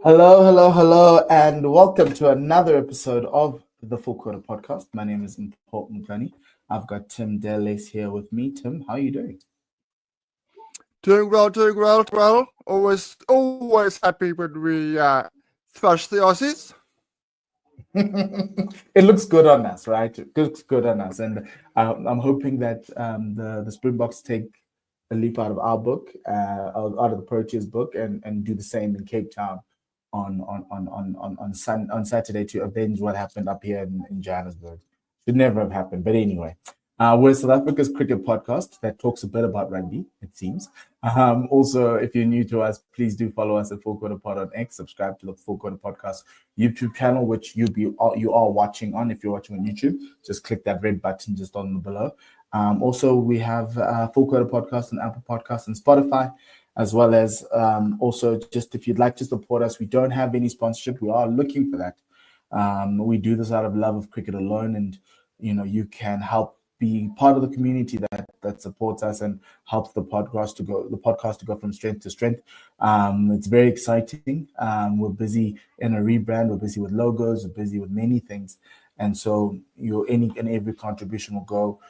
Hello, hello, hello, and welcome to another episode of the Full Quarter Podcast. My name is Mpho and Tim. I've got Tim Delace here with me. Tim, how are you doing? Doing well. Always happy when we thrash the Aussies. It looks good on us, right? It looks good on us, and I'm hoping that the Springboks take a leap out of our book, out of the Proteas book, and do the same in Cape Town on Saturday to avenge what happened up here in Johannesburg. Should never have happened, but anyway. We're South Africa's cricket podcast that talks a bit about rugby, it seems. Also, if you're new to us, please do follow us at Full Quarter Pod on X. Subscribe to the Full Quarter Podcast YouTube channel, which you are watching on. If you're watching on YouTube, just click that red button just on the below. Also, we have Full Quarter Podcast on Apple Podcasts and Spotify, as well as also just if you'd like to support us. We don't have any sponsorship. We are looking for that. We do this out of love of cricket alone, and you can help be part of the community that supports us and helps the podcast to go from strength to strength. It's very exciting. We're busy in a rebrand. We're busy with logos. We're busy with many things, and so any and every contribution will go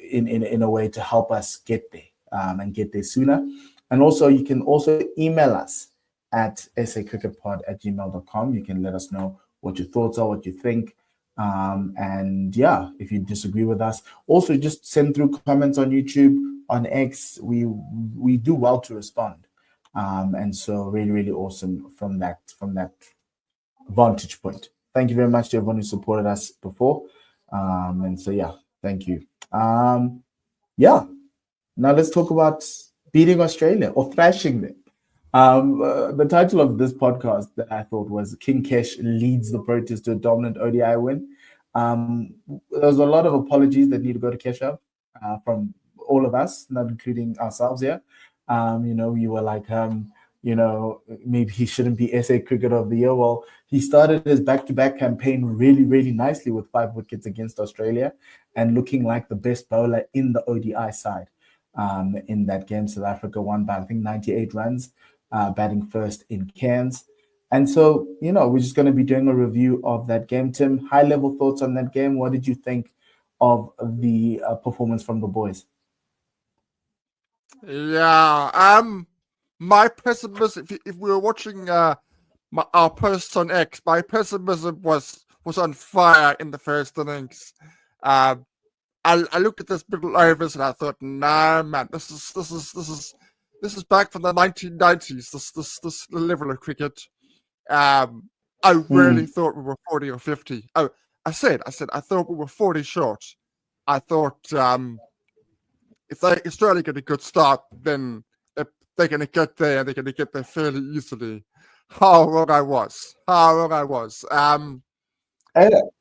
in a way to help us get there and get there sooner. And also, you can also email us at sacricketpod@gmail.com. You can let us know what your thoughts are, what you think. And yeah, if you disagree with us, also just send through comments on YouTube, on X. We do well to respond. And so really awesome from that vantage point. Thank you very much to everyone who supported us before. And so yeah, thank you. Yeah. Now let's talk about beating Australia or thrashing them. The title of this podcast that I thought was King Kesh leads the Proteas to a dominant ODI win. There's a lot of apologies that need to go to Keshave from all of us, not including ourselves here. We were like, maybe he shouldn't be SA Cricketer of the Year. Well, he started his back-to-back campaign really nicely with 5 wickets against Australia and looking like the best bowler in the ODI side. In that game, South Africa won by, I think, 98 runs. Batting first in Cairns. And so, we're just going to be doing a review of that game. Tim, high-level thoughts on that game. What did you think of the performance from the boys? Yeah, my pessimism. If we were watching our posts on X, my pessimism was on fire in the first innings. I looked at this middle overs and I thought, nah, man, this is back from the 1990s. This level of cricket. I really thought we were 40 or 50. Oh, I said I thought we were 40 short. I thought if Australia get a good start, then they're going to get there and they're going to get there fairly easily. How wrong I was.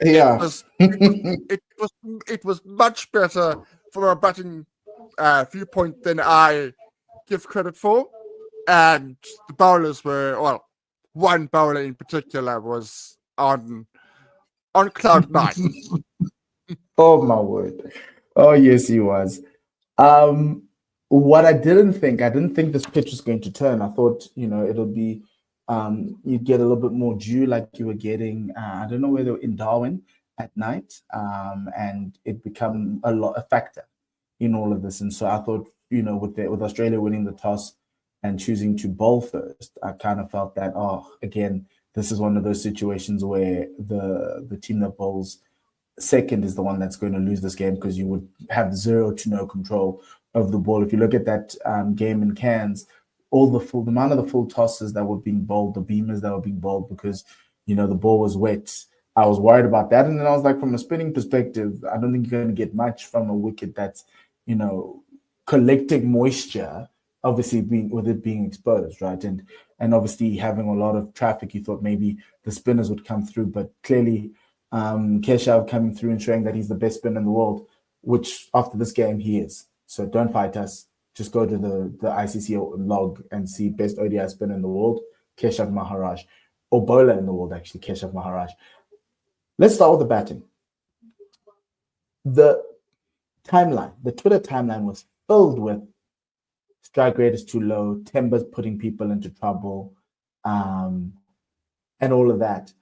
Yeah. It was much better from a batting viewpoint than I give credit for, and the bowlers were one bowler in particular was on cloud 9. Oh my word! Oh yes, he was. What I didn't think this pitch was going to turn. I thought it'll be you'd get a little bit more dew like you were getting. I don't know whether in Darwin at night, and it become a factor in all of this. And so I thought with Australia winning the toss and choosing to bowl first, I kind of felt that again, this is one of those situations where the team that bowls second is the one that's going to lose this game because you would have 0 to no control of the ball. If you look at that game in Cairns, the amount of the full tosses that were being bowled, the beamers that were being bowled because the ball was wet. I was worried about that, and then I was like, from a spinning perspective, I don't think you're going to get much from a wicket that's collecting moisture. Obviously, being exposed, right, and obviously having a lot of traffic, you thought maybe the spinners would come through, but clearly. Keshave coming through and showing that he's the best spinner in the world, which after this game he is. So don't fight us. Just go to the ICC log and see best ODI spinner in the world, Keshave Maharaj, or bowler in the world actually, Keshave Maharaj. Let's start with the batting. The Twitter timeline was filled with strike rate is too low, Timber's putting people into trouble. um, and all of that.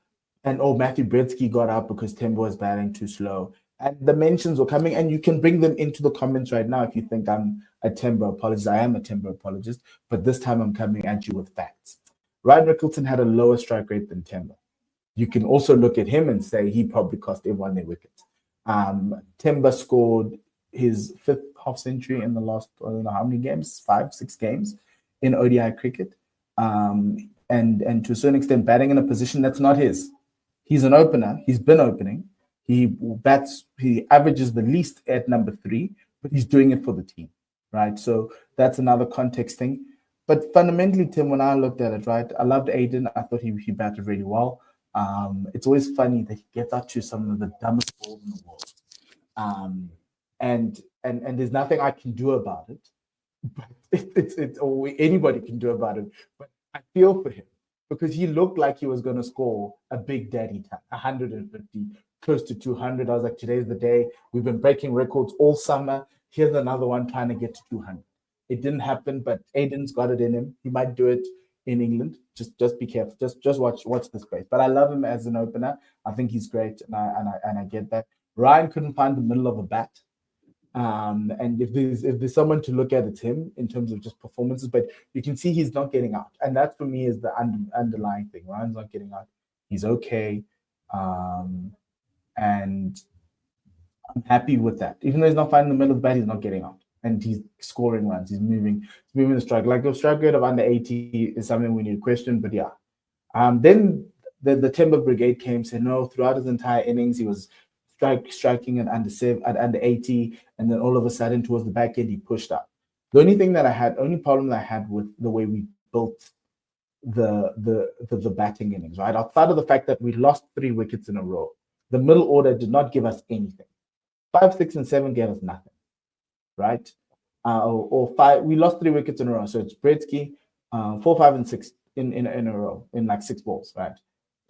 And Matthew Bretsky got out because Timber was batting too slow. And the mentions were coming, and you can bring them into the comments right now if you think I'm a Timber apologist. I am a Timber apologist, but this time I'm coming at you with facts. Ryan Rickleton had a lower strike rate than Timber. You can also look at him and say he probably cost everyone their wickets. Timber scored his 5th half century in the last, I don't know how many games, 5, 6 games in ODI cricket. And to a certain extent, batting in a position that's not his. He's an opener. He's been opening. He averages the least at number 3, but he's doing it for the team, right? So that's another context thing. But fundamentally, Tim, when I looked at it, right, I loved Aiden. I thought he batted really well. It's always funny that he gets up to some of the dumbest balls in the world. And there's nothing I can do about it. But it's or anybody can do about it. But I feel for him because he looked like he was going to score a big daddy time, 150, close to 200. I was like, today's the day. We've been breaking records all summer. Here's another one trying to get to 200. It didn't happen, but Aiden's got it in him. He might do it in England. Just be careful. Just watch the space. But I love him as an opener. I think he's great, and I get that. Ryan couldn't find the middle of a bat. And if there's someone to look at, it's him in terms of just performances, but you can see he's not getting out, and that for me is the underlying thing. Ryan's not getting out. He's okay, and I'm happy with that. Even though he's not finding the middle of the bat, he's not getting out, and he's scoring runs. He's moving the strike. Like a strike rate of under 80 is something we need to question, but yeah. Then the Timber Brigade came, said no. Throughout his entire innings, he was striking at under 80, and then all of a sudden towards the back end he pushed up. The only problem that I had with the way we built the batting innings, right? Outside of the fact that we lost 3 wickets in a row, the middle order did not give us anything. 5, 6, and 7 gave us nothing, right? Or 5, we lost 3 wickets in a row. So it's Bretsky, 4, 5, and 6 in a row in like 6 balls, right?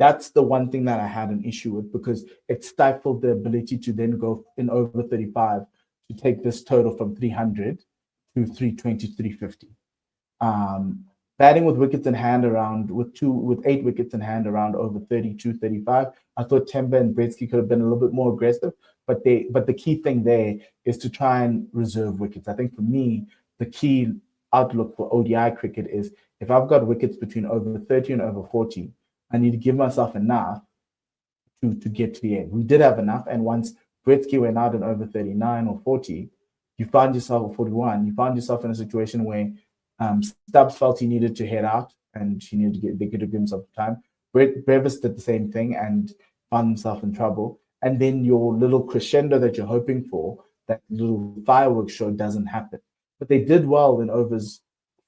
That's the one thing that I had an issue with because it stifled the ability to then go in over 35 to take this total from 300 to 320, 350. Batting with wickets in hand with 8 wickets in hand around over 32, 35. I thought Timber and Bretsky could have been a little bit more aggressive, but the key thing there is to try and reserve wickets. I think for me, the key outlook for ODI cricket is if I've got wickets between over 30 and over 40, I need to give myself enough to get to the end. We did have enough, and once Bretsky went out in over 39 or 40, you found yourself at 41. You found yourself in a situation where Stubbs felt he needed to head out, and they could have given himself time. Brevis did the same thing and found himself in trouble. And then your little crescendo that you're hoping for, that little fireworks show, doesn't happen. But they did well in overs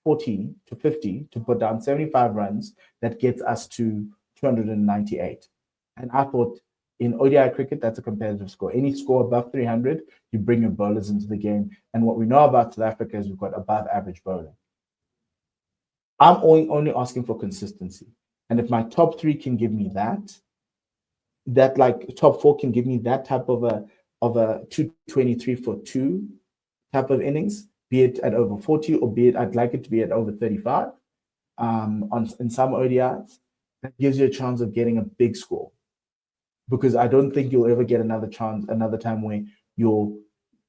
40 to 50 to put down 75 runs that gets us to 298. And I thought in ODI cricket, that's a competitive score. Any score above 300, you bring your bowlers into the game. And what we know about South Africa is we've got above average bowling. I'm only asking for consistency. And if my top 3 can give me that like top 4 can give me that type of a 223 for 2 type of innings, be it at over 40 or be it I'd like it to be at over 35 in some ODIs, that gives you a chance of getting a big score. Because I don't think you'll ever get another time where you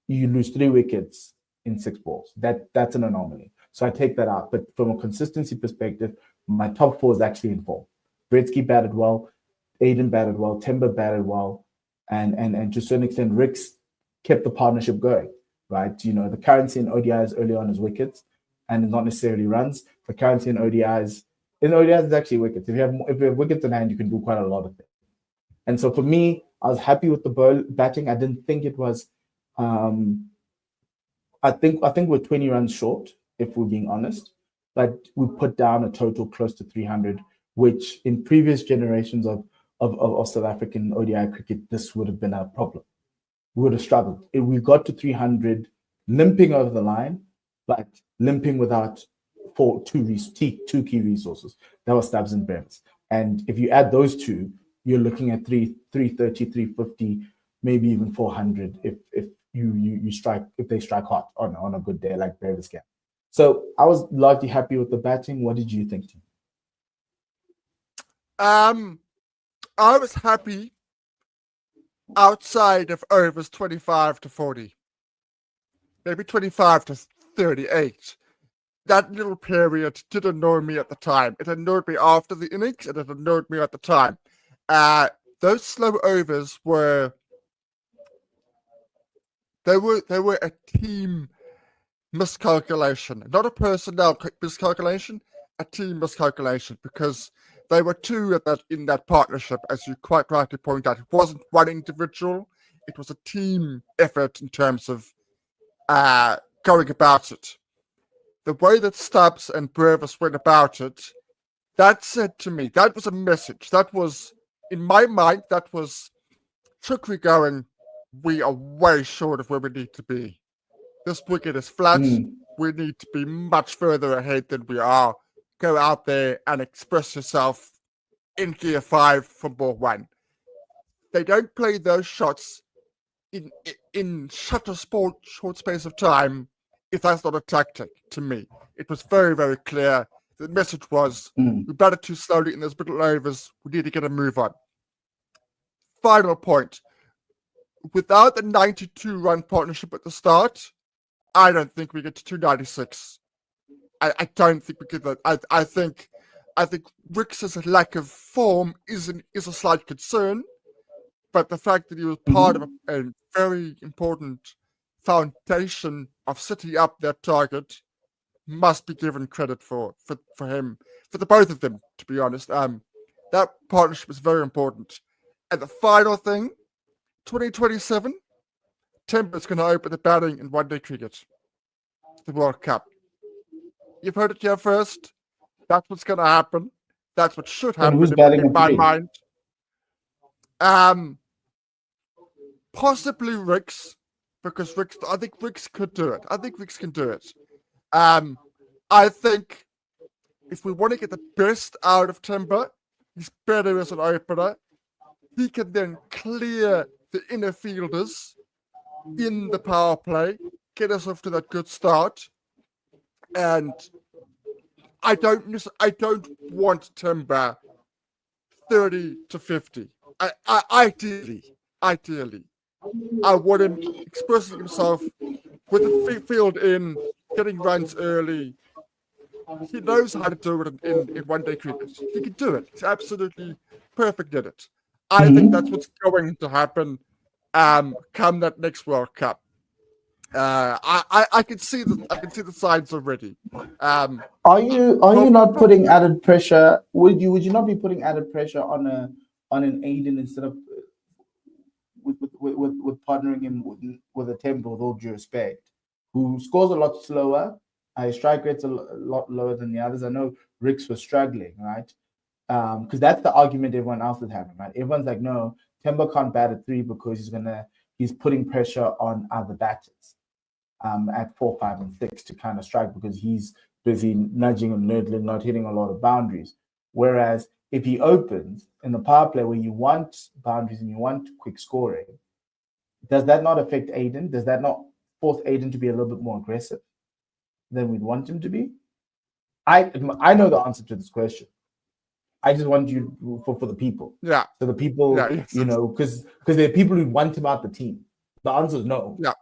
lose 3 wickets in 6 balls. That's an anomaly. So I take that out. But from a consistency perspective, my top 4 is actually in form. Bretsky batted well, Aiden batted well, Timber batted well, and to a certain extent, Ricks kept the partnership going. Right, you know, the currency in ODIs early on is wickets, and not necessarily runs. The currency in ODIs is actually wickets. If you have wickets in hand, you can do quite a lot of things. And so for me, I was happy with the batting. I didn't think it was. I think we're 20 runs short, if we're being honest, but we put down a total close to 300, which in previous generations of South African ODI cricket, this would have been a problem. We would have struggled. If we got to 300, limping over the line, but limping without two key resources. That was Stubbs and Brevis. And if you add those 2, you're looking at 330, 350, maybe even 400 if they strike hot on a good day like Brevis can. So I was largely happy with the batting. What did you think, Tim? I was happy outside of overs 25 to 40, maybe 25 to 38. That little period did annoy me at the time. It annoyed me after the innings, and it annoyed me at the time. Those slow overs were a team miscalculation, not a personnel miscalculation, a team miscalculation, because they were two in that partnership, as you quite rightly point out. It wasn't one individual; it was a team effort in terms of going about it. The way that Stubbs and Brevis went about it, that said to me, that was a message. That was, in my mind, that was Trickery going, we are way short of where we need to be. This wicket is flat. We need to be much further ahead than we are. Go out there and express yourself in gear 5 from ball 1. They don't play those shots in such a short space of time if that's not a tactic to me. It was very, very clear. The message was, we batted too slowly in those middle overs. We need to get a move on. Final point. Without the 92-run partnership at the start, I don't think we get to 296. I don't think we get that. I think Ricks's lack of form is a slight concern, but the fact that he was part of a very important foundation of setting up that target must be given credit for him, for the both of them, to be honest. That partnership is very important. And the final thing, 2027, Timber's going to open the batting in one-day cricket, the World Cup. You've heard it here first. That's what's going to happen. That's what should happen who's batting in my three? mind. Possibly Ricks, because I think Ricks could do it. I think Ricks can do it. I think if we want to get the best out of Timber, he's better as an opener. He can then clear the inner fielders in the power play, get us off to that good start. And I don't want Timber 30 to 50. Ideally, I want him expressing himself with the field in, getting runs early. He knows how to do it in one-day cricket. He can do it. He's absolutely perfect at it. I think that's what's going to happen come that next World Cup. I can see the signs already. Are you not putting added pressure? Would you not be putting added pressure on an Aiden instead of with partnering him with a Temple, with all due respect, who scores a lot slower? His strike rate's a lot lower than the others. I know Ricks was struggling, right? Because that's the argument everyone else is having, right? Everyone's like, no, Temple can't bat at 3 because he's putting pressure on other batters at 4, 5, and 6 to kind of strike because he's busy nudging and nurdling, not hitting a lot of boundaries. Whereas if he opens in the power play where you want boundaries and you want quick scoring, does that not affect Aiden? Does that not force Aiden to be a little bit more aggressive than we'd want him to be? I know the answer to this question. I just want you for the people. Yeah. So the people, because there are people who want him out the team. The answer is no. Yeah.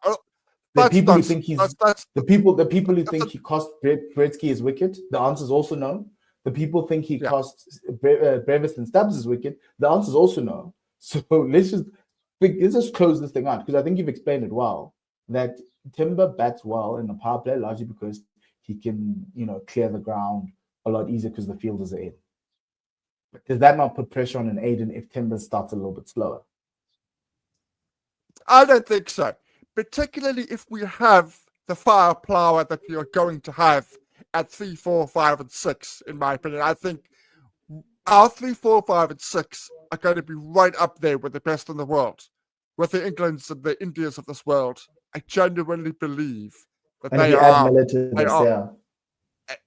The people who think the people who think he cost Gretzky his wicket. The answer is also no. The people think he cost Brevis and Stubbs his wicket. The answer is also no. So let's just close this thing out, because I think you've explained it well, that Timber bats well in the power play largely because he can clear the ground a lot easier because the fielders are in. But does that not put pressure on an Aiden if Timber starts a little bit slower? I don't think so. Particularly if we have the firepower that we are going to have at 3, 4, 5, and 6, in my opinion. I think our 3, 4, 5, and 6 are going to be right up there with the best in the world, with the Englands and the Indias of this world. I genuinely believe that and they you are. Add Miller to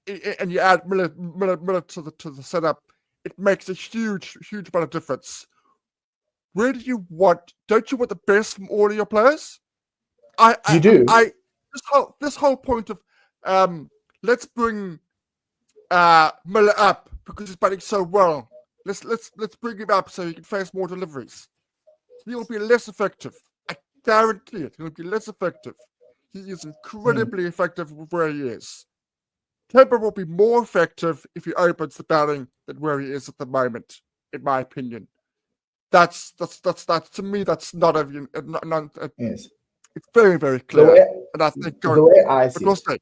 this, and you add Miller to the setup. It makes a huge amount of difference. Where do you want? Don't you want the best from all of your players? You do. This whole point of let's bring Miller up because he's batting so well. let's bring him up so he can face more deliveries. He will be less effective. I guarantee it. He'll be less effective. He is incredibly effective where he is. Temba will be more effective if he opens the batting than where he is at the moment, in my opinion. That's to me. That's not a Yes. It's very, very The clear. way, And I think the way I see we'll it, say,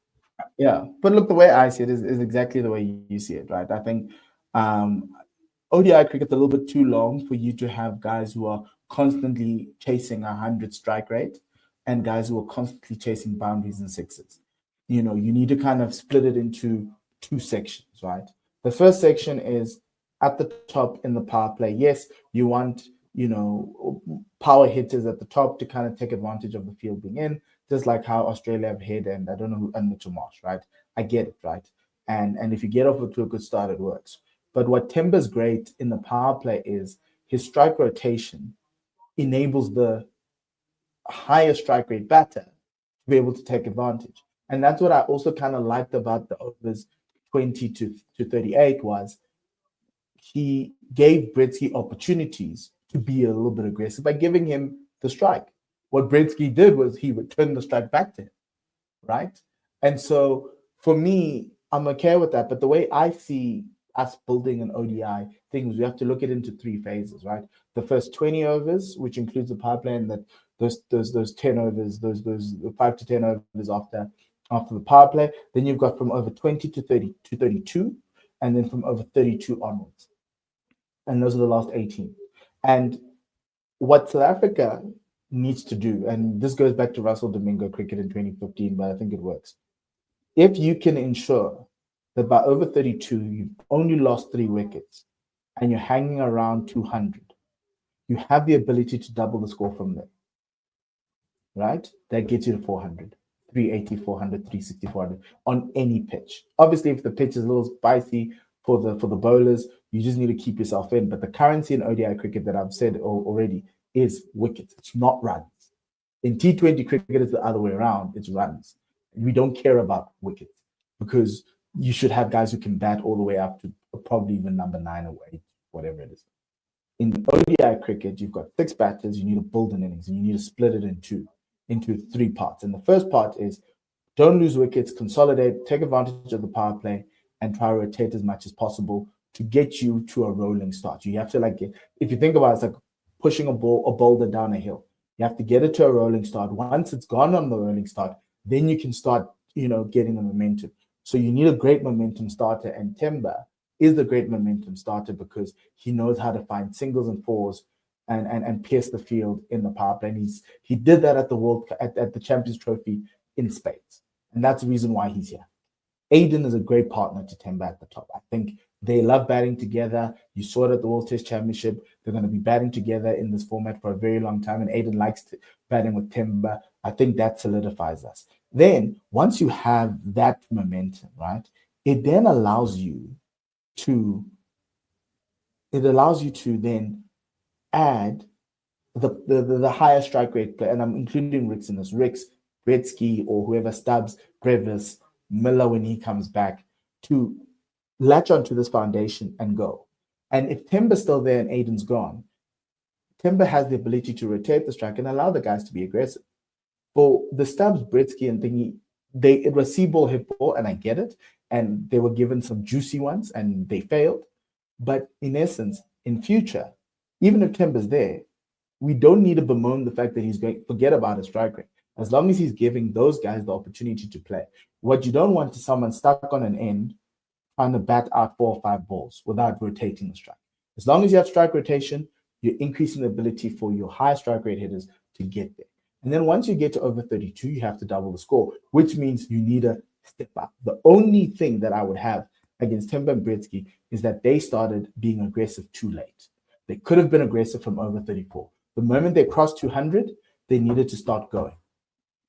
yeah. But look, the way I see it is exactly the way you see it, right? I think ODI cricket's a little bit too long for you to have guys who are constantly chasing 100 strike rate and guys who are constantly chasing boundaries and sixes. You know, you need to kind of split it into two sections, right? The first section is at the top in the power play. Yes, you want, you know, power hitters at the top to kind of take advantage of the field being in, just like how Australia have hit, and I don't know who, and Mitchell Marsh, right? I get it, right? And if you get off to a good start, it works. But what Timber's great in the power play is his strike rotation enables the higher strike rate batter to be able to take advantage. And that's what I also kind of liked about the overs 20 to 38 was he gave Britsky opportunities to be a little bit aggressive by giving him the strike. What Britsky did was he returned the strike back to him, right? And so for me, I'm okay with that. But the way I see us building an ODI thing is we have to look at it into three phases, right? The first 20 overs, which includes the power play, and that those 10 overs, those 5 to 10 overs after the power play. Then you've got from over 20 to 30 to 32, and then from over 32 onwards. And those are the last 18. And what South Africa needs to do, and this goes back to Russell Domingo cricket in 2015, but I think it works. If you can ensure that by over 32, you've only lost 3 wickets and you're hanging around 200, you have the ability to double the score from there, right? That gets you to 400, 380, 400, 360, 400 on any pitch. Obviously, if the pitch is a little spicy for the bowlers, you just need to keep yourself in. But the currency in ODI cricket that I've said already is wickets. It's not runs. In T20 cricket, it's the other way around. It's runs. We don't care about wickets because you should have guys who can bat all the way up to probably even number 9 or 8, whatever it is. In ODI cricket, you've got 6 batters. You need to build an innings, and you need to split it into 3 parts. And the first part is don't lose wickets, consolidate, take advantage of the power play, and try to rotate as much as possible to get you to a rolling start. You have to if you think about it, it's like pushing a boulder down a hill. You have to get it to a rolling start. Once it's gone on the rolling start, then you can start, getting the momentum. So you need a great momentum starter, and Temba is the great momentum starter because he knows how to find singles and fours and pierce the field in the power play. And he did that at the Champions Trophy in spades, and that's the reason why he's here. Aiden is a great partner to Temba at the top. I think they love batting together. You saw it at the World Test Championship. They're going to be batting together in this format for a very long time, and Aiden likes batting with Temba. I think that solidifies us. Then, once you have that momentum, right, it then allows you to then add the higher strike rate player, and I'm including Ricks in this. Ricks, Gretzky, or whoever, Stubbs, Brevis, Miller when he comes back, to latch onto this foundation and go. And if Timber's still there and Aiden's gone, Timber has the ability to rotate the strike and allow the guys to be aggressive. For the Stubbs, Britsky, and thingy, it was C-ball, hit ball, and I get it. And they were given some juicy ones and they failed. But in essence, in future, even if Timber's there, we don't need to bemoan the fact that he's going to forget about his strike rate. As long as he's giving those guys the opportunity to play. What you don't want is someone stuck on an end trying to bat out 4 or 5 balls without rotating the strike. As long as you have strike rotation, you're increasing the ability for your high strike rate hitters to get there. And then once you get to over 32, you have to double the score, which means you need a step up. The only thing that I would have against Temba and Britsky is that they started being aggressive too late. They could have been aggressive from over 34. The moment they crossed 200, they needed to start going,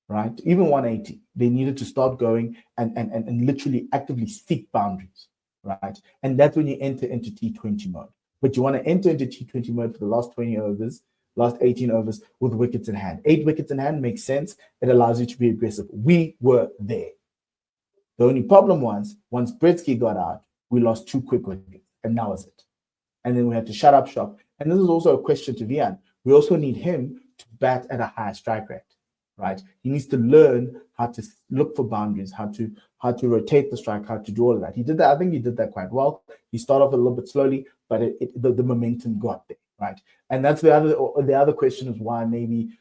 right? Even 180, they needed to start going and literally actively seek boundaries, right? And that's when you enter into T20 mode. But you want to enter into T20 mode for the last 20 overs, last 18 overs with wickets in hand. 8 wickets in hand makes sense. It allows you to be aggressive. We were there. The only problem was once Britsky got out, we lost 2 quick wickets, and that was it. and then we had to shut up shop. And this is also a question to Vian. We also need him to bat at a high strike rate, right? He needs to learn how to look for boundaries, how to rotate the strike, how to do all of that. He did that. I think he did that quite well. He started off a little bit slowly, but the momentum got there, right? And that's the other question is why maybe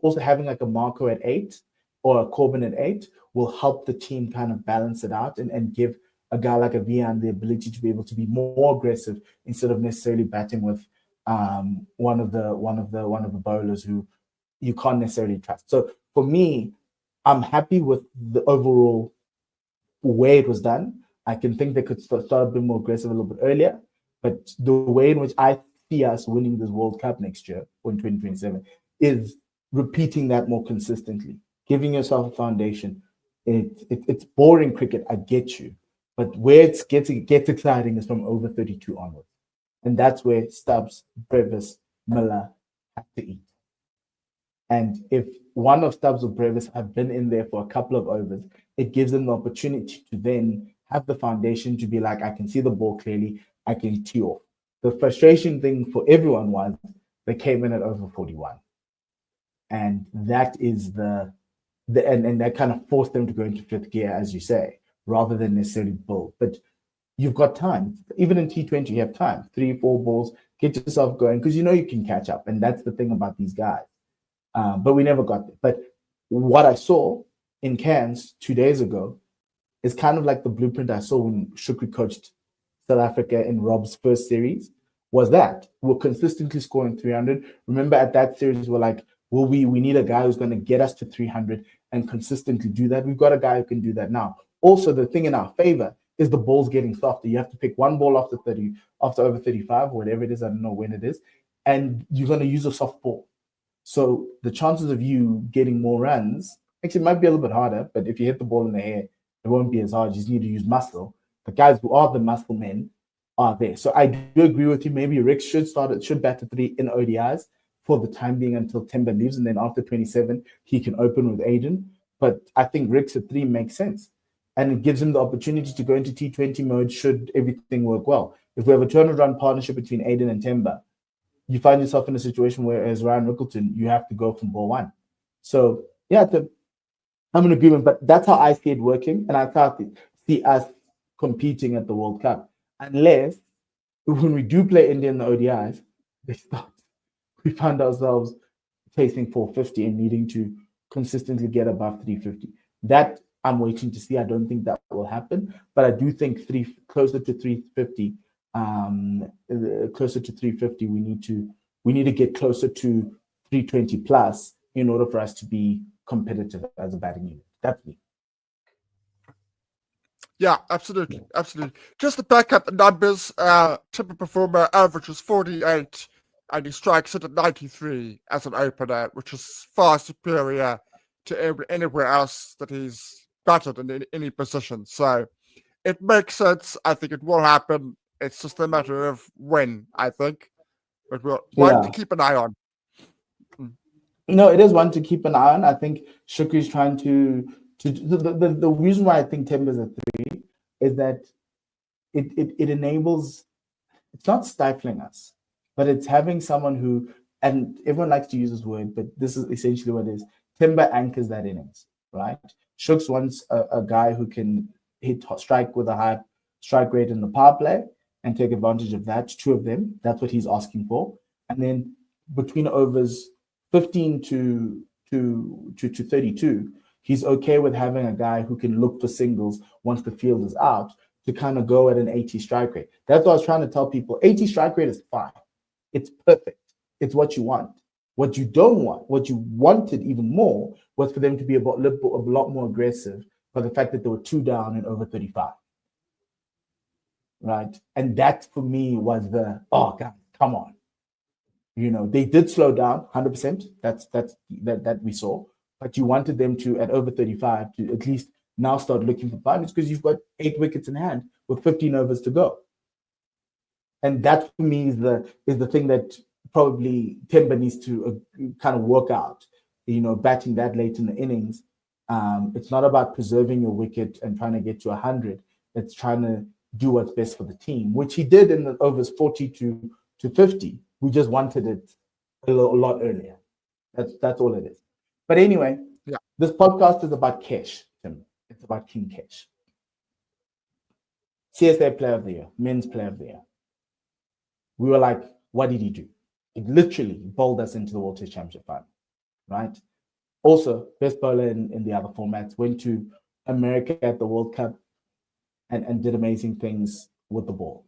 also having like a Marco at 8 or a Corbin at 8 will help the team kind of balance it out and give a guy like a Vian the ability to be able to be more aggressive instead of necessarily batting with one of the bowlers who you can't necessarily trust. So for me, I'm happy with the overall way it was done. I can think they could start a bit more aggressive a little bit earlier, but the way in which I see us winning this World Cup next year or in 2027 is repeating that more consistently, giving yourself a foundation. It's boring cricket, I get you, but where it gets exciting is from over 32 onwards. And that's where Stubbs, Brevis, Miller have to eat. And if one of Stubbs or Brevis have been in there for a couple of overs, it gives them the opportunity to then have the foundation to be like, I can see the ball clearly, I can tee off. The frustration thing for everyone was they came in at over 41. And that is and that kind of forced them to go into fifth gear, as you say, rather than necessarily build. But you've got time. Even in T20, you have time. 3, 4 balls, get yourself going, because you know you can catch up. And that's the thing about these guys. But we never got there. But what I saw in Cairns 2 days ago is kind of like the blueprint I saw when Shukri coached South Africa in Rob's first series, was that we're consistently scoring 300. Remember at that series, we're like, well, we need a guy who's going to get us to 300 and consistently do that. We've got a guy who can do that now. Also, the thing in our favor is the ball's getting softer. You have to pick one ball after over 35, whatever it is, I don't know when it is, and you're going to use a soft ball. So the chances of you getting more runs, actually it might be a little bit harder, but if you hit the ball in the air, it won't be as hard. You just need to use muscle. The guys who are the muscle men are there. So I do agree with you. Maybe Rick should bat to 3 in ODIs for the time being until Timber leaves, and then after 27, he can open with Aiden. But I think Rick's at 3 makes sense. And it gives him the opportunity to go into T20 mode should everything work well. If we have a 200-run partnership between Aiden and Timber, you find yourself in a situation where, as Ryan Rickleton, you have to go from ball 1. So, yeah, I'm in agreement, but that's how I see it working. And I can't see us competing at the World Cup. Unless, when we do play India in the ODIs, we find ourselves facing 450 and needing to consistently get above 350. That I'm waiting to see. I don't think that will happen, but I do think closer to 350. Closer to 350, we need to get closer to 320 plus in order for us to be competitive as a batting unit. That's me. Yeah, absolutely. Just to back up the numbers, Timber performer average was 48, and he strikes it at 93 as an opener, which is far superior to anywhere else that he's batted in any position. So it makes sense. I think it will happen. It's just a matter of when, I think. But we'll want to keep an eye on. No, it is one to keep an eye on. I think Shukri's trying to the reason why I think Timber's a 3 is that it enables, it's not stifling us, but it's having someone who, and everyone likes to use this word, but this is essentially what it is. Timber anchors that innings, right? Shooks wants a guy who can strike with a high strike rate in the power play and take advantage of that. 2 of them, that's what he's asking for. And then between overs 15 to 32, he's okay with having a guy who can look for singles once the field is out to kind of go at an 80 strike rate. That's what I was trying to tell people. 80 strike rate is fine. It's perfect. It's what you want. What you don't want, what you wanted even more, was for them to be a lot more aggressive for the fact that they were 2 down and over 35. Right? And that for me was oh God, come on. They did slow down 100%. That we saw, but you wanted them to, at over 35, to at least now start looking for boundaries because you've got 8 wickets in hand with 15 overs to go. And that for me is the thing that probably Timber needs to kind of work out. Batting that late in the innings, it's not about preserving your wicket and trying to get to 100. It's trying to do what's best for the team, which he did in the overs 40 to 50. We just wanted it a lot earlier. That's all it is. But anyway, This podcast is about Kesh, Tim. It's about King Kesh. CSA Player of the Year, Men's Player of the Year. We were like, what did he do? It literally bowled us into the World Test Championship final, right? Also, best bowler in the other formats, went to America at the World Cup and did amazing things with the ball.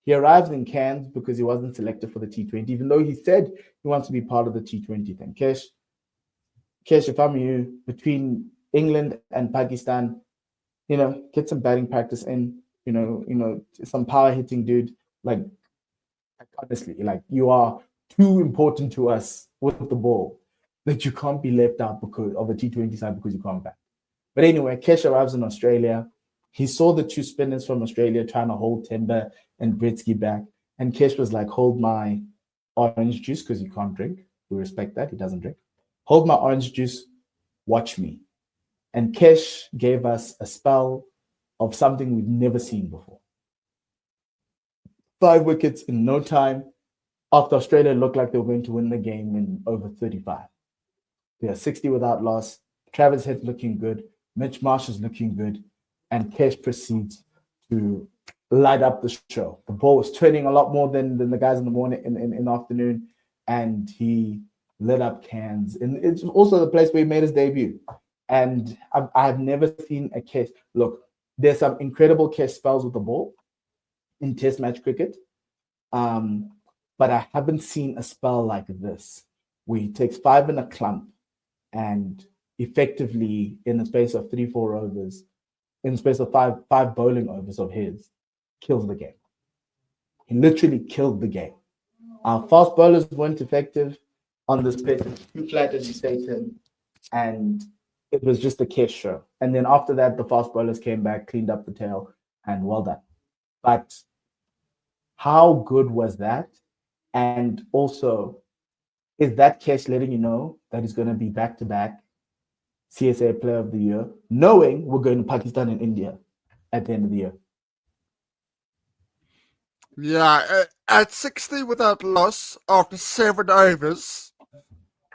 He arrives in Cairns because he wasn't selected for the T20, even though he said he wants to be part of the T20 thing. Kesh, if I'm you, between England and Pakistan, get some batting practice in, some power hitting dude. Like, honestly, like, you are too important to us with the ball that you can't be left out because of a T20 side because you can't bat. But anyway, Kesh arrives in Australia. He saw the two spinners from Australia trying to hold Timber and Britsky back. And Kesh was like, hold my orange juice, because he can't drink. We respect that. He doesn't drink. Hold my orange juice. Watch me. And Kesh gave us a spell of something we've never seen before. 5 wickets in no time. After Australia looked like they were going to win the game in over 35. They are 60 without loss. Travis Head's looking good. Mitch Marsh is looking good. And Kesh proceeds to light up the show. The ball was turning a lot more than the guys in the morning, in the afternoon. And he lit up Cairns. And it's also the place where he made his debut. And I've never seen a Kesh. Look, there's some incredible Kesh spells with the ball in Test match cricket. But I haven't seen a spell like this, where he takes 5 in a clump and effectively, in the space of 3-4 overs, in the space of five bowling overs of his, kills the game. He literally killed the game. Our fast bowlers weren't effective on this pitch. Too flat, as you say, Tim, and it was just a Kesh show. And then after that, the fast bowlers came back, cleaned up the tail, and well done. But how good was that? And also, is that Kesh letting you know that he's going to be back-to-back CSA Player of the Year, knowing we're going to Pakistan and India at the end of the year? Yeah, at 60 without loss after 7 overs,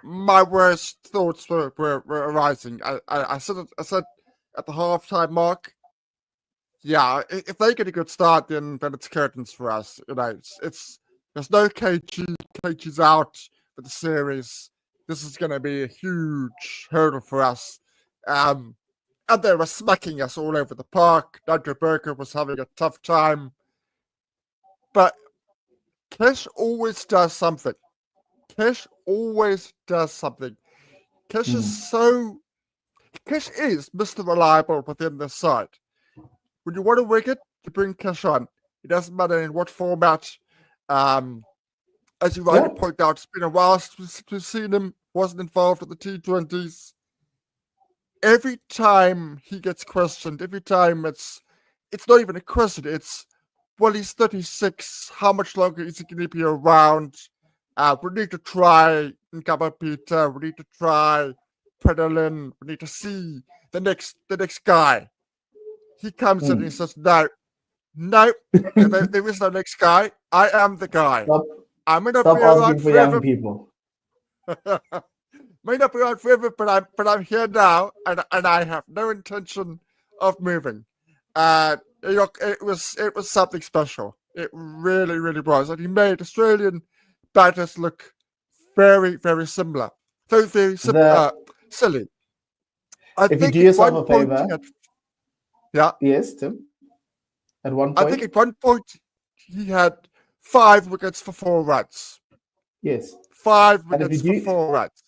my worst thoughts were arising. I said at the halftime mark, yeah, if they get a good start, then it's curtains for us. It's there's no KG's out for the series. This is going to be a huge hurdle for us. And they were smacking us all over the park. Nigel Burker was having a tough time. But Kesh always does something. Kesh is Mr. Reliable within the side. When you want a wicket, you bring Kesh on. It doesn't matter in what format. As you rightly point out, it's been a while since we've seen him. Wasn't involved at the T20s. Every time he gets questioned, every time it's not even a question. It's, well, he's 36. How much longer is he going to be around? We need to try Nkaba Peter. We need to try Predalin. We need to see the next guy. He comes in and he says, no, there is no next guy. I am the guy. I may not be around for young people. May not be around forever, but I'm here now, and I have no intention of moving. It was something special. It really, really was, and he made Australian batters look very, very similar. Very silly. If you do yourself a favor, yes, Tim. At one point, I think at one point he had 5 wickets for 4 runs. Yes, 5 wickets for 4 runs.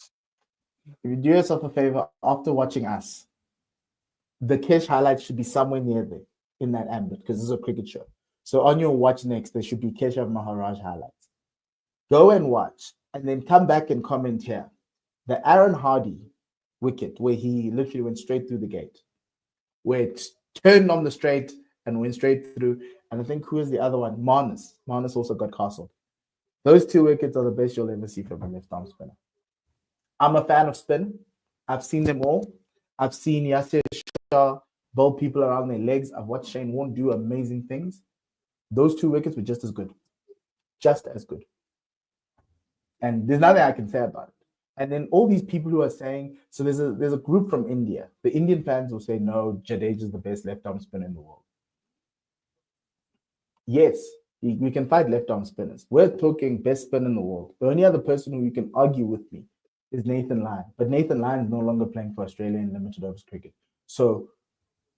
If you do yourself a favor, after watching us, the Kesh highlights should be somewhere near there in that ambit, because this is a cricket show. So on your watch next, there should be Keshave Maharaj highlights. Go and watch, and then come back and comment here. The Aaron Hardy wicket, where he literally went straight through the gate, where it turned on the straight and went straight through. And I think who is the other one? Marnus. Marnus also got castled. Those 2 wickets are the best you'll ever see from a left-arm spinner. I'm a fan of spin. I've seen them all. I've seen Yasir Shah bowl people around their legs. I've watched Shane Warne do amazing things. Those 2 wickets were just as good. Just as good. And there's nothing I can say about it. And then all these people who are saying, so there's a group from India. The Indian fans will say, no, Jadeja is the best left-arm spinner in the world. Yes, we can fight left-arm spinners. We're talking best spinner in the world. The only other person who you can argue with me is Nathan Lyon. But Nathan Lyon is no longer playing for Australia in limited overs cricket. So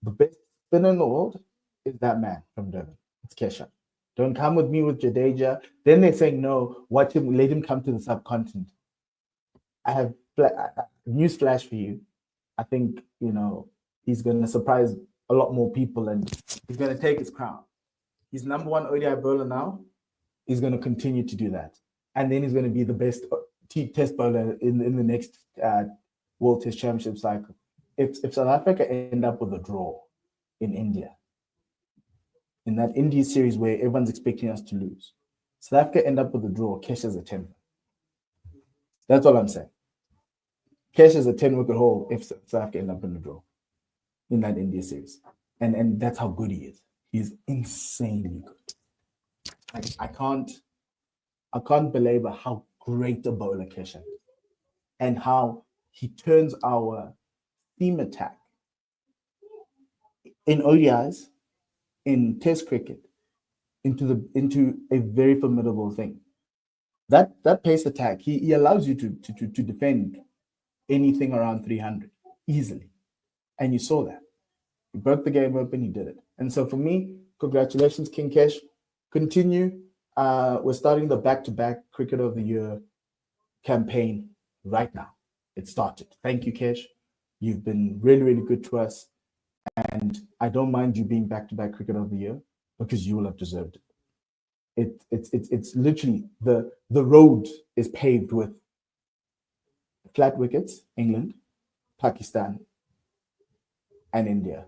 the best spinner in the world is that man from Durban. It's Kesha. Don't come with me with Jadeja. Then they're saying, no, watch him, let him come to the subcontinent. I have news flash for you. I think, he's going to surprise a lot more people and he's going to take his crown. He's number 1 ODI bowler now. He's going to continue to do that. And then he's going to be the best test bowler in the next World Test Championship cycle. If South Africa end up with a draw in India, in that India series where everyone's expecting us to lose, South Africa end up with a draw, Kesh is a 10. That's all I'm saying. Kesh is a 10-wicket haul if South Africa end up in the draw in that India series. And that's how good he is. He's insanely good. I can't belabor how great a bowler Kesh is and how he turns our seam attack in ODIs, in Test cricket, into a very formidable thing. That pace attack, he allows you to defend anything around 300 easily. And you saw that. He broke the game open, he did it. And so for me, congratulations, King Kesh. Continue. We're starting the back-to-back Cricket of the Year campaign right now. It started. Thank you, Kesh. You've been really, really good to us. And I don't mind you being back-to-back Cricket of the Year because you will have deserved it. It's literally the road is paved with flat wickets, England, Pakistan, and India.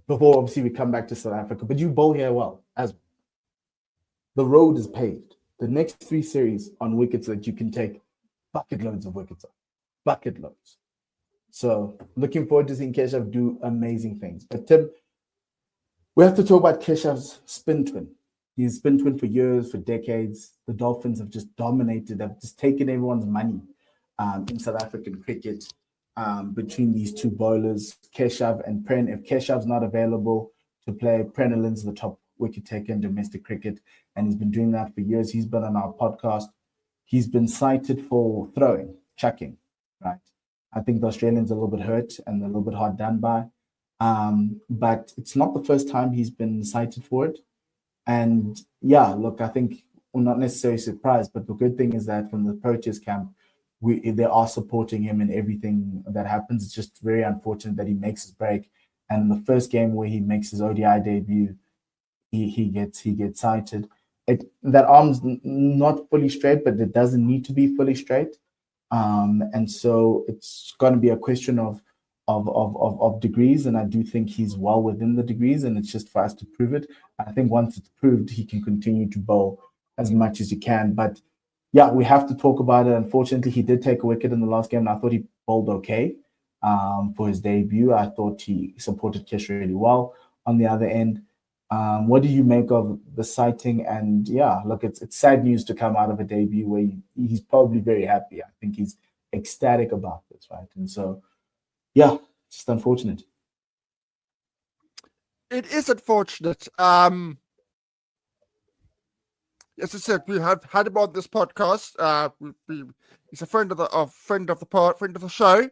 Before obviously we come back to South Africa, but you bowl here well as well. The road is paved. The next 3 series on wickets that you can take bucket loads of wickets on. Bucket loads. So looking forward to seeing Keshave do amazing things. But Tim, we have to talk about Keshave's spin twin. He's spin twin for years, for decades. The Dolphins have just dominated. They've just taken everyone's money in South African cricket between these 2 bowlers, Keshave and Pren. If Keshave's not available to play, Prenelin's the top wicket taker in domestic cricket, and he's been doing that for years. He's been on our podcast. He's been cited for throwing, chucking, right? I think the Australians are a little bit hurt and a little bit hard done by. But it's not the first time he's been cited for it. And yeah, look, I think we're not necessarily surprised, but the good thing is that from the Proteas camp, they are supporting him in everything that happens. It's just very unfortunate that he makes his break. And in the first game where he makes his ODI debut, he gets cited. That arm's not fully straight, but it doesn't need to be fully straight. And so it's going to be a question of degrees, and I do think he's well within the degrees, and it's just for us to prove it. I think once it's proved, he can continue to bowl as much as he can. But yeah, we have to talk about it. Unfortunately, he did take a wicket in the last game, and I thought he bowled okay for his debut. I thought he supported Kesh really well on the other end. What do you make of the sighting? And yeah, look, it's sad news to come out of a debut where he's probably very happy. I think he's ecstatic about this, right? And so, yeah, just unfortunate. It is unfortunate. As I said, we have had him on this podcast. He's a friend of the show.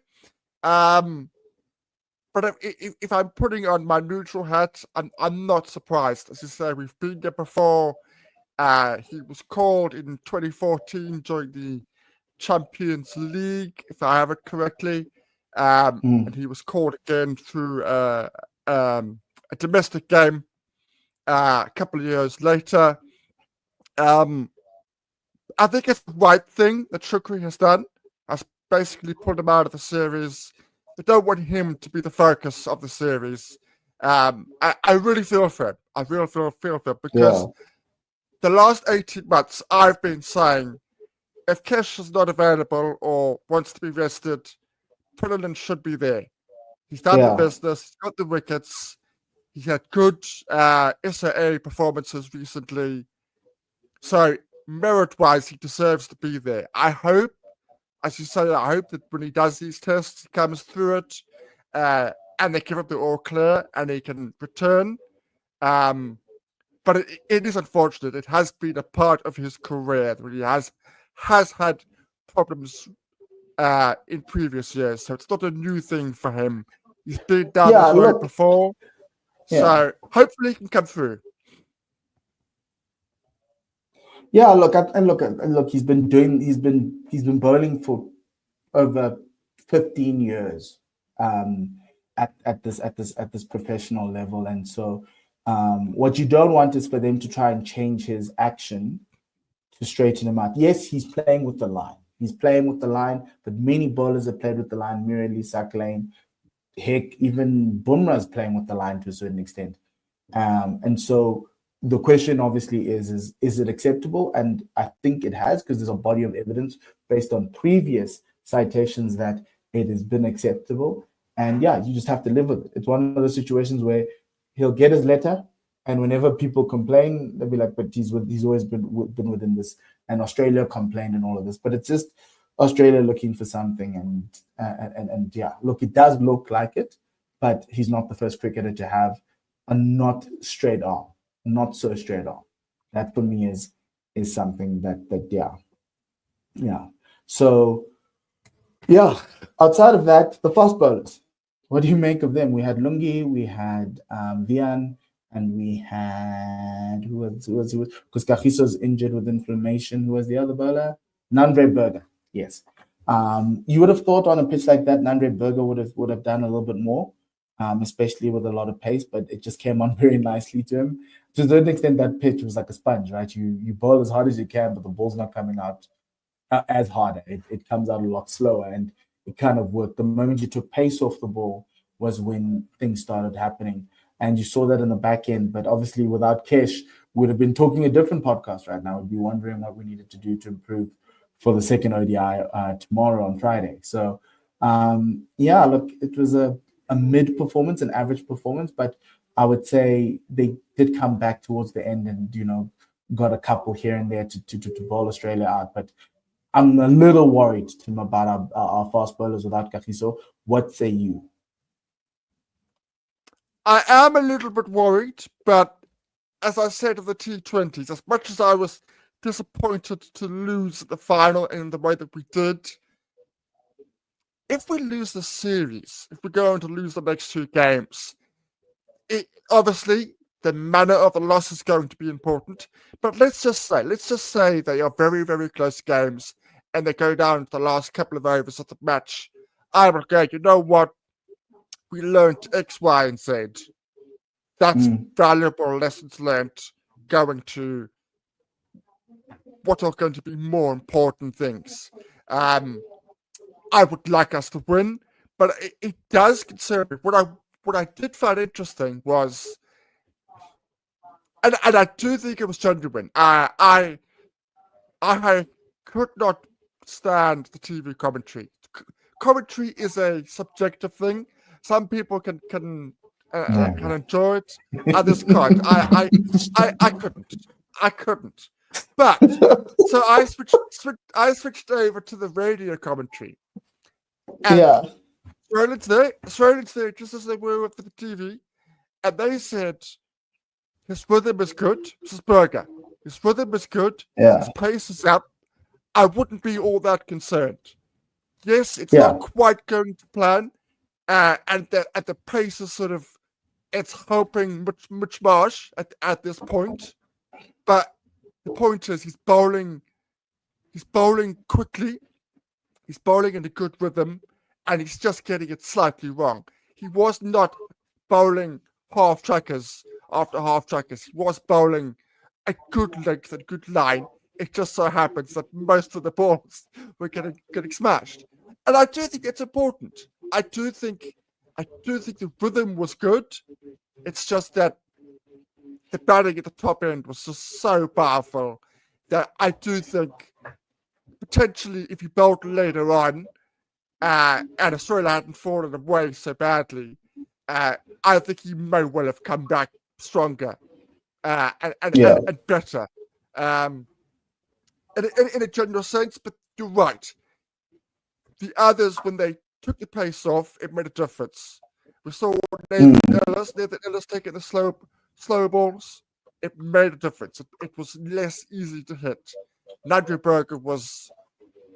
But if I'm putting on my neutral hat, I'm not surprised. As you say, we've been there before. He was called in 2014 during the Champions League, if I have it correctly. And he was called again through a domestic game a couple of years later. I think it's the right thing that Shukri has done. Has basically pulled him out of the series. I don't want him to be the focus of the series. I really feel for him. I really feel for him because the last 18 months I've been saying if Kesh is not available or wants to be rested, Prenelin should be there. He's done the business. He's got the wickets. He's had good SAA performances recently. So merit-wise, he deserves to be there. I hope, as you say, I hope that when he does these tests, he comes through it and they give him the all clear and he can return. But it is unfortunate. It has been a part of his career that he has had problems in previous years. So it's not a new thing for him. He's been down this road before. So hopefully he can come through. Yeah, look. He's been bowling for over 15 years at this professional level, and so what you don't want is for them to try and change his action to straighten him out. Yes, he's playing with the line. But many bowlers have played with the line. Murali, Saklane, heck, even Bumrah's playing with the line to a certain extent. And so the question obviously is it acceptable? And I think it has, because there's a body of evidence based on previous citations that it has been acceptable. And yeah, you just have to live with it. It's one of those situations where he'll get his letter, and whenever people complain, they'll be like, but he's always been within this. And Australia complained and all of this. But it's just Australia looking for something. And yeah, look, it does look like it, but he's not the first cricketer to have a not so straight arm. That for me is something that yeah. So yeah, outside of that, the fast bowlers. What do you make of them? We had Lungi, we had Vian, and we had who was because Kagiso's injured with inflammation. Who was the other bowler? Nandre Berger. Yes. You would have thought on a pitch like that, Nandre Berger would have done a little bit more, especially with a lot of pace, but it just came on very nicely to him. To a certain extent, that pitch was like a sponge, right? You bowl as hard as you can, but the ball's not coming out as hard. It comes out a lot slower, and it kind of worked. The moment you took pace off the ball was when things started happening. And you saw that in the back end. But obviously, without Kesh, we'd have been talking a different podcast right now. We'd be wondering what we needed to do to improve for the second ODI tomorrow on Friday. So, yeah, look, it was a mid performance, an average performance, but I would say they did come back towards the end and, got a couple here and there to bowl Australia out. But I'm a little worried, Tim, about our fast bowlers without Kagiso. What say you? I am a little bit worried, but as I said of the T20s, as much as I was disappointed to lose the final in the way that we did, if we lose the series, if we're going to lose the next two games, obviously the manner of the loss is going to be important. But let's just say they are very, very close games and they go down to the last couple of overs of the match. I will go, you know what? We learned X, Y, and Z. That's valuable lessons learned going to what are going to be more important things. I would like us to win, but it does concern me. What I did find interesting was, and I do think it was genuine. I could not stand the TV commentary. Commentary is a subjective thing. Some people can enjoy it, others can't. I couldn't. But so I switched over to the radio commentary. And Australians there, just as they were with the TV, and they said his rhythm is good. This is Berger. His rhythm is good. Yeah. His pace is up. I wouldn't be all that concerned. Yes, it's not quite going to plan, and the pace is sort of, it's hoping much marsh at this point. But the point is, he's bowling quickly, he's bowling in a good rhythm, and he's just getting it slightly wrong. He was not bowling half trackers after half trackers. He was bowling a good length and good line. It just so happens that most of the balls were getting smashed. And I do think it's important. I do think the rhythm was good. It's just that the batting at the top end was just so powerful that I do think potentially if you bowled later on, and Australia hadn't fallen away so badly, I think he may well have come back stronger and better, in a general sense. But you're right. The others, when they took the pace off, it made a difference. We saw Nathan Ellis taking the slow balls. It made a difference. It was less easy to hit. Nigel Berger was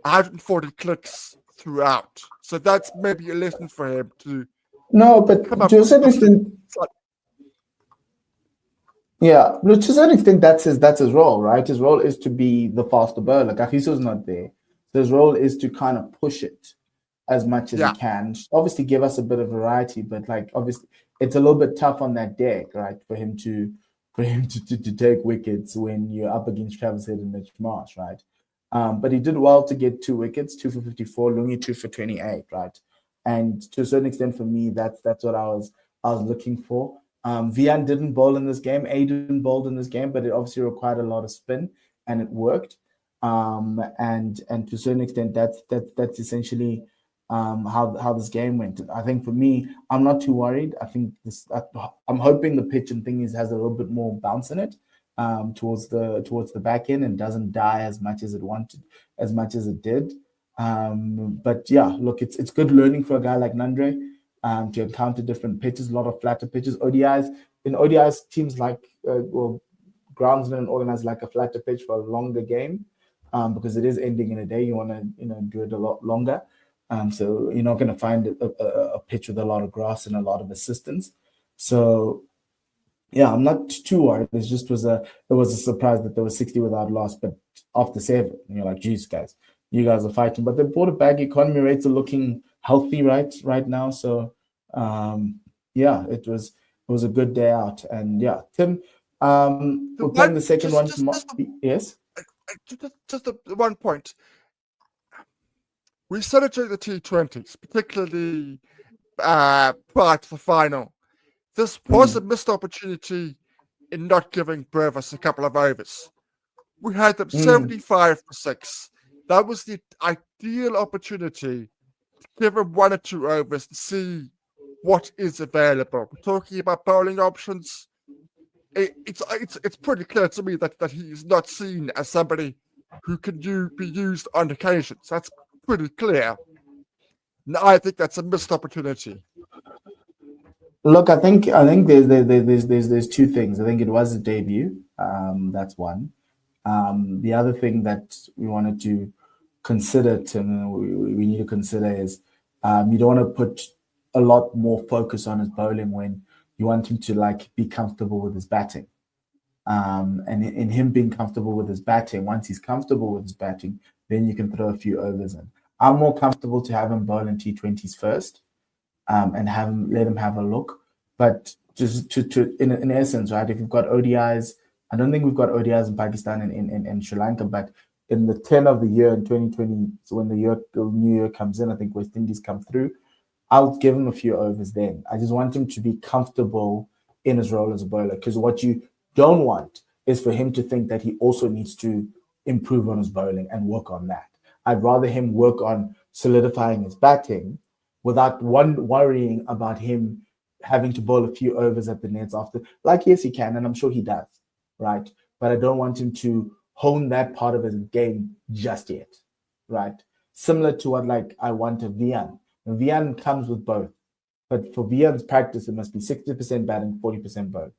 140 clicks throughout. So that's maybe a lesson for him to but to a certain extent, yeah, to a certain extent, that's his role, right? His role is to be the faster bowler. Kagiso's not there. So his role is to kind of push it as much as he can. Obviously, give us a bit of variety, but like obviously, it's a little bit tough on that deck, right? For him to take wickets when you're up against Travis Head and Mitch Marsh, right? But he did well to get 2 wickets, 2 for 54, Lungi 2 for 28, right? And to a certain extent, for me, that's what I was looking for. Vian didn't bowl in this game. Aiden bowled in this game, but it obviously required a lot of spin, and it worked. And to a certain extent, that's essentially how this game went. I think for me, I'm not too worried. I think I'm hoping the pitch and thing has a little bit more bounce in it towards the back end and doesn't die as much as it did. But yeah, look, it's good learning for a guy like Nandre. To encounter different pitches, a lot of flatter pitches. ODIs, teams like groundsmen and organizers like a flatter pitch for a longer game because it is ending in a day. You want to do it a lot longer. So you're not going to find a pitch with a lot of grass and a lot of assistance. So yeah, I'm not too worried. It was a surprise that there was 60 without loss, but after 7, you're like, geez, guys, you guys are fighting. But they brought it back. Economy rates are looking healthy right now. So yeah, it was a good day out. And yeah, Tim, we're playing the second one tomorrow. Yes. Just one point. We said it during the T20s, particularly prior to the final. This was a missed opportunity in not giving Brevis a couple of overs. We had them 75 for 6. That was the ideal opportunity to give him 1 or 2 overs and see what is available. We're talking about bowling options. It's pretty clear to me that he is not seen as somebody who can be used on occasions. That's pretty clear. Now, I think that's a missed opportunity. Look, I think there's 2 things. I think it was a debut. That's one. The other thing that we wanted to consider, Tim, we need to consider is you don't want to put a lot more focus on his bowling when you want him to be comfortable with his batting. And in him being comfortable with his batting, once he's comfortable with his batting, then you can throw a few overs in. I'm more comfortable to have him bowl in T20s first, and let him have a look. But just in essence, right? If you've got ODIs, I don't think we've got ODIs in Pakistan and in Sri Lanka, but in the 10 of the year in 2020, so when the new year comes in, I think West Indies come through. I'll give him a few overs then. I just want him to be comfortable in his role as a bowler, because what you don't want is for him to think that he also needs to improve on his bowling and work on that. I'd rather him work on solidifying his batting without worrying about him having to bowl a few overs at the nets after. Like, yes, he can, and I'm sure he does, right? But I don't want him to hone that part of his game just yet, right? Similar to what I want of Vian. Vian comes with both, but for Vian's practice, it must be 60% batting, 40% both,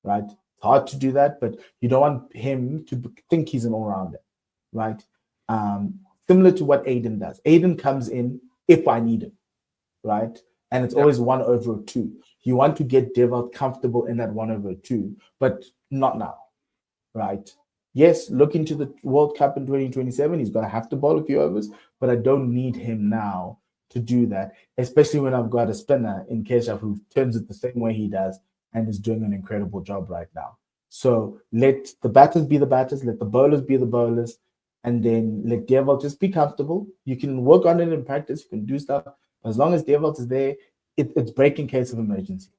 right? It's hard to do that, but you don't want him to think he's an all-rounder, right? Similar to what Aiden does. Aiden comes in if I need him, right? And it's always 1 over 2. You want to get Devalt comfortable in that 1 over 2, but not now, right? Yes, look into the World Cup in 2027. He's going to have to bowl a few overs, but I don't need him now to do that, especially when I've got a spinner in Keshave who turns it the same way he does and is doing an incredible job right now. So let the batters be the batters, let the bowlers be the bowlers, and then let Devalt just be comfortable. You can work on it in practice, you can do stuff. As long as Devalt is there, it's break in case of emergency.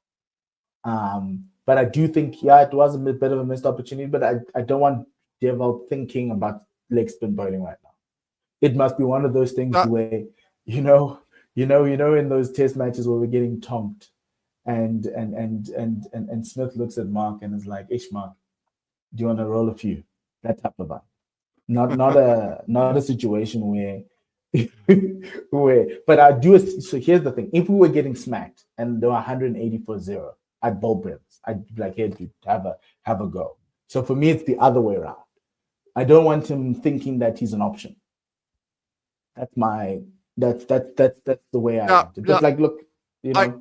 But I do think, it was a bit of a missed opportunity, but I don't want Devalt thinking about leg spin bowling right now. It must be one of those things where, in those test matches where we're getting tonked, and Smith looks at Mark and is like, "Ish, Mark, do you want to roll a few?" That type of vibe. Not a situation where but I do. So here's the thing: if we were getting smacked and they were 180-0, I'd bowl breaths. I'd be like, "Hey, dude, have a go." So for me, it's the other way around. I don't want him thinking that he's an option. That's the way I want it. Just like, look, I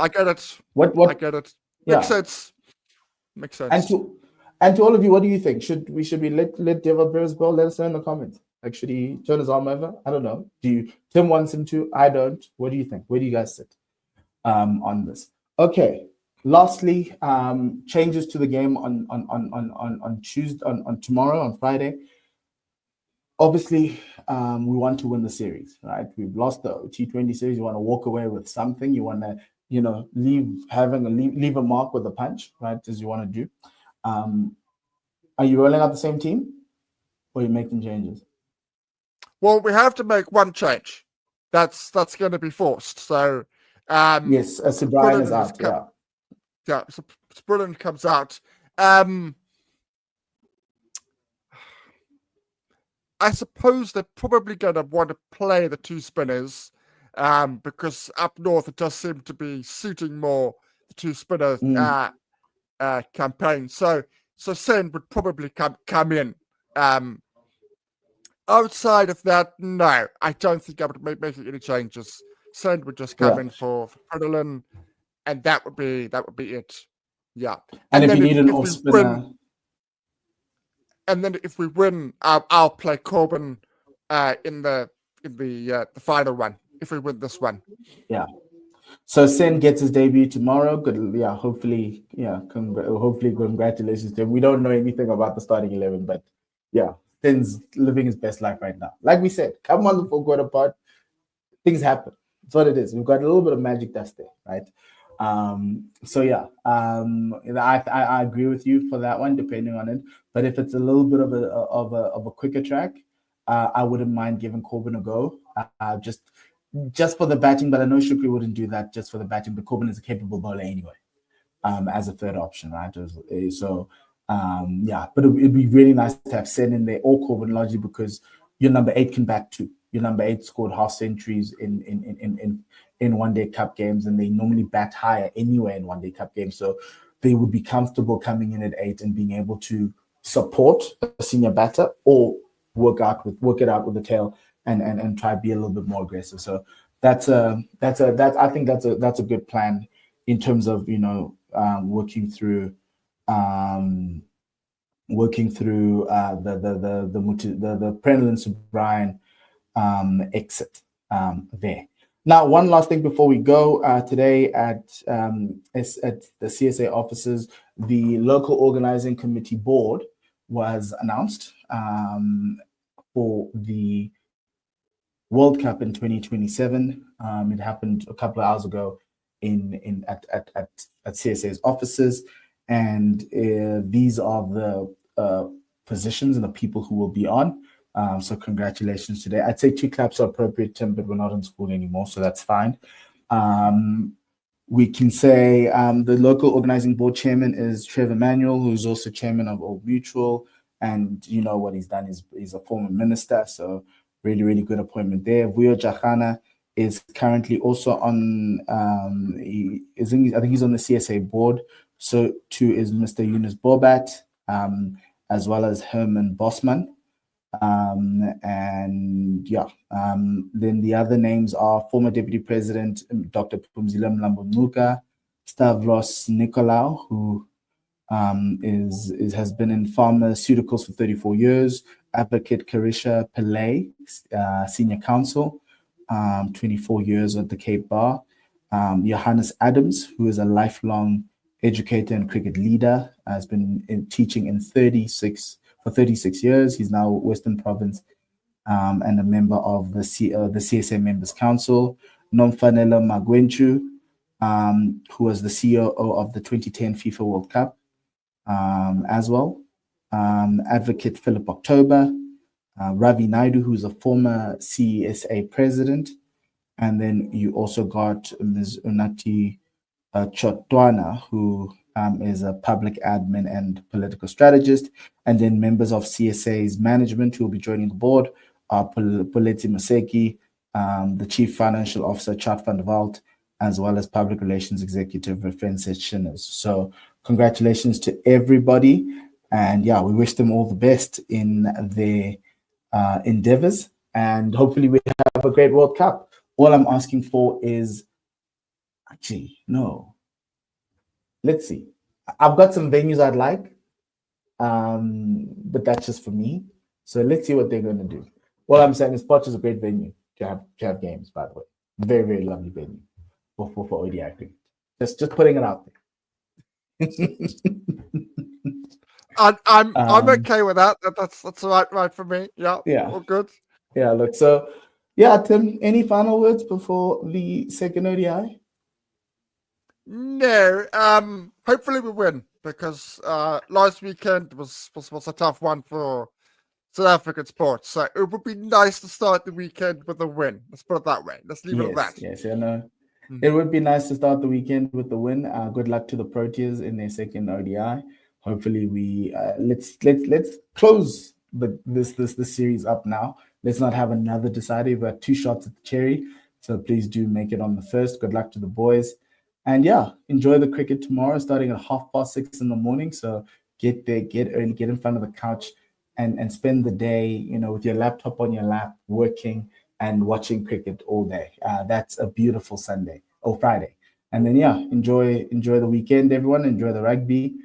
get it. What I get it. Yeah. Makes sense. Makes sense. And to all of you, what do you think? Should we let Deva Perez go? Let us know in the comments. Like, should he turn his arm over? I don't know. Tim wants him to? I don't. What do you think? Where do you guys sit on this? Okay. Lastly, changes to the game on Tuesday, on tomorrow, on Friday. Obviously, we want to win the series, right? We've lost the T20 series. You want to walk away with something. You want to, leave a mark with a punch, right? As you want to do. Are you rolling out the same team, or are you making changes? Well, we have to make one change. That's going to be forced. So, yes, Subrayen is out. Yeah, Subrayen comes out. I suppose they're probably going to want to play the two spinners, because up north it does seem to be suiting more the two spinner campaign. So Sen would probably come in. Outside of that, no, I don't think I would be making any changes. Sen would just come in for Fridolin, and that would be it. Yeah. And if you need an off spinner. And then if we win, I'll play Corbin in the final one. If we win this one, yeah. So Sen gets his debut tomorrow. Good, yeah. Hopefully, hopefully, congratulations to him. We don't know anything about the starting 11, but yeah, Sen's living his best life right now. Like we said, come on the 4-quarter part, things happen. That's what it is. We've got a little bit of magic dust there, right? So yeah, I agree with you for that one, depending on it. But if it's a little bit of a quicker track, I wouldn't mind giving Corbin a go. Just for the batting, but I know Shukri wouldn't do that just for the batting. But Corbin is a capable bowler anyway, as a third option, right? So but it'd be really nice to have Sen in there or Corbin, largely because your number 8 can bat too. Your number 8 scored half centuries in one-day cup games, and they normally bat higher anyway in one-day cup games. So they would be comfortable coming in at 8 and being able to support a senior batter or work it out with the tail and try to be a little bit more aggressive. So I think that's a good plan in terms of working through the Prenlin Subrayen exit there. Now, one last thing before we go. Today at the CSA offices, the local organizing committee board was announced for the World Cup in 2027. It happened a couple of hours ago at CSA's offices, and these are the positions and the people who will be on. So congratulations today. I'd say 2 claps are appropriate, Tim, but we're not in school anymore, so that's fine. We can say the local organizing board chairman is Trevor Manuel, who's also chairman of Old Mutual, and what he's done is he's a former minister, so really, really good appointment there. Vuyo Jachana is currently also on, I think he's on the CSA board. So too is Mr. Yunus Bobat, as well as Herman Bosman. Then the other names are former Deputy President Dr. Pumzile Mlambo-Ngcuka, Stavros Nicolaou, who has been in pharmaceuticals for 34 years, Advocate Carisha Pillay, Senior Counsel, 24 years at the Cape Bar, Johannes Adams, who is a lifelong educator and cricket leader, has been teaching for 36 years. He's now Western Province and a member of the CSA Members Council. Nomfanelo Magwenchu, who was the CEO of the 2010 FIFA World Cup as well. Advocate Philip October, Ravi Naidu, who's a former CSA president, And then you also got Ms. Unati Chotwana, who is a public admin and political strategist. And then members of CSA's management who will be joining the board are Poleti Maseki, the Chief Financial Officer, Chart Van der Walt, as well as Public Relations Executive, Francis Shinners. So congratulations to everybody. And yeah, we wish them all the best in their endeavors. And hopefully we have a great World Cup. All I'm asking for is, actually, no. Let's see. I've got some venues I'd like, but that's just for me. So let's see what they're going to do. All I'm saying is Potch is a great venue to have games, by the way. Very, very lovely venue for ODI, I think. Just putting it out there. I'm okay with that. That's right for me. Yeah. All good. Yeah, look, so yeah, Tim, any final words before the second ODI? No. Hopefully we win, because last weekend was a tough one for South African sports. So it would be nice to start the weekend with a win. Let's put it that way. Let's leave it at that. Yes, I know. It would be nice to start the weekend with the win. Good luck to the Proteas in their second ODI. Hopefully we let's close this series up now. Let's not have another decider. We've got 2 shots at the cherry, so please do make it on the first. Good luck to the boys, and yeah, enjoy the cricket tomorrow, starting at 6:30 in the morning. So get there, get early, get in front of the couch, and spend the day, with your laptop on your lap, working and watching cricket all day. That's a beautiful Sunday or Friday, and then yeah, enjoy the weekend, everyone. Enjoy the rugby.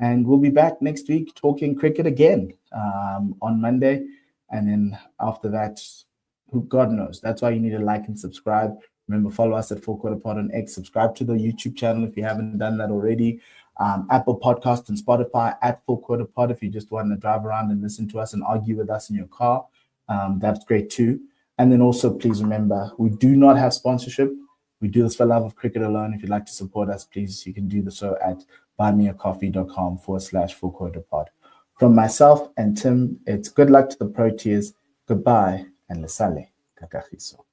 And we'll be back next week talking cricket again on Monday. And then after that, who God knows. That's why you need to like and subscribe. Remember, follow us at 4 Quarter Pod on X. Subscribe to the YouTube channel if you haven't done that already. Apple Podcast and Spotify at 4 Quarter Pod if you just want to drive around and listen to us and argue with us in your car. That's great too. And then also, please remember, we do not have sponsorship. We do this for love of cricket alone. If you'd like to support us, please, you can do so at buymeacoffee.com/4 Quarter Pod. From myself and Tim, it's good luck to the Proteas. Goodbye and lesale kakahiso.